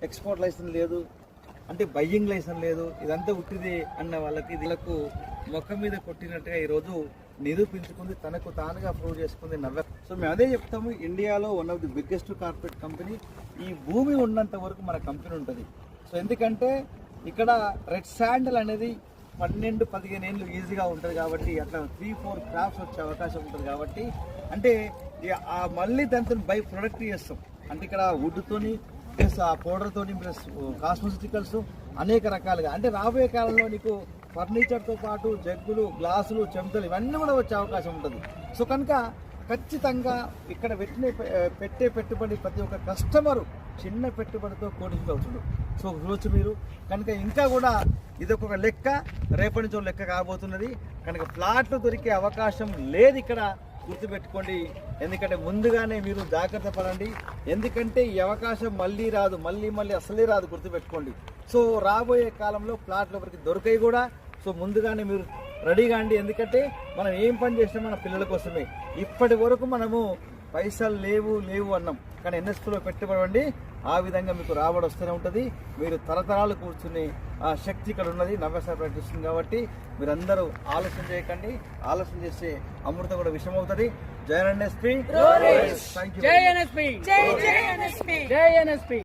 Export licence లేదు, అంటే buying licence లేదు, ఇదంతా ఉట్టిది అన్న వాళ్ళకి వీళ్ళకు మొక్క మీద కొట్టినట్టుగా ఈరోజు నిరూపించుకుంది, తనకు తానుగా ప్రూవ్ చేసుకుంది నవ్య. సో మేము అదే చెప్తాము, ఇండియాలో one of the biggest corporate company. ఈ భూమి ఉన్నంత వరకు మన కంపెనీ ఉంటుంది. సో ఎందుకంటే ఇక్కడ రెడ్ శాండల్ అనేది 12-15 ఏళ్ళు ఈజీగా ఉంటుంది కాబట్టి అట్లా 3-4 క్రాప్స్ వచ్చే అవకాశం ఉంటుంది కాబట్టి, అంటే మళ్ళీ దాంతో బై ప్రొడక్ట్ చేస్తాం. అంటే ఇక్కడ వుడ్తోని ప్లస్ ఆ పౌడర్తోని ప్లస్ కాస్మెటికల్స్ అనేక రకాలుగా, అంటే రాబోయే కాలంలో నీకు ఫర్నిచర్తో పాటు జగ్గులు, గ్లాసులు, చెంచాలు ఇవన్నీ కూడా వచ్చే అవకాశం ఉంటుంది. సో కనుక ఖచ్చితంగా ఇక్కడ పెట్టే పెట్టుబడి ప్రతి ఒక్క కస్టమరు చిన్న పెట్టుబడితో కోటింగ్ అవుతుంది. సో చూసి మీరు కనుక ఇంకా కూడా ఇదొక లెక్క, రేపటి నుంచి లెక్క కాబోతున్నది. కనుక ప్లాట్లు దొరికే అవకాశం లేదు ఇక్కడ, గుర్తుపెట్టుకోండి. ఎందుకంటే ముందుగానే మీరు జాగ్రత్త పడండి, ఎందుకంటే ఈ అవకాశం మళ్ళీ రాదు, మళ్ళీ అసలే రాదు, గుర్తుపెట్టుకోండి. సో రాబోయే కాలంలో ప్లాట్లు ఎవరికి దొరికాయి కూడా. సో ముందుగానే మీరు రెడీగా అండి, ఎందుకంటే మనం ఏం పని చేసినా మన పిల్లల కోసమే. ఇప్పటి వరకు మనము పైసలు లేవు అన్నాం, కానీ ఎన్ఎస్పీలో పెట్టుబడి ఆ విధంగా మీకు రాబడి వస్తూనే ఉంటుంది. మీరు తరతరాలు కూర్చుని ఆ శక్తి ఇక్కడ ఉన్నది, నవ్యసారి ప్రకటిస్తుంది. కాబట్టి మీరందరూ ఆలోచన చేయకండి, ఆలోచన చేస్తే అమృతం కూడా విషయం అవుతుంది. జై ఎన్ఎస్పీ.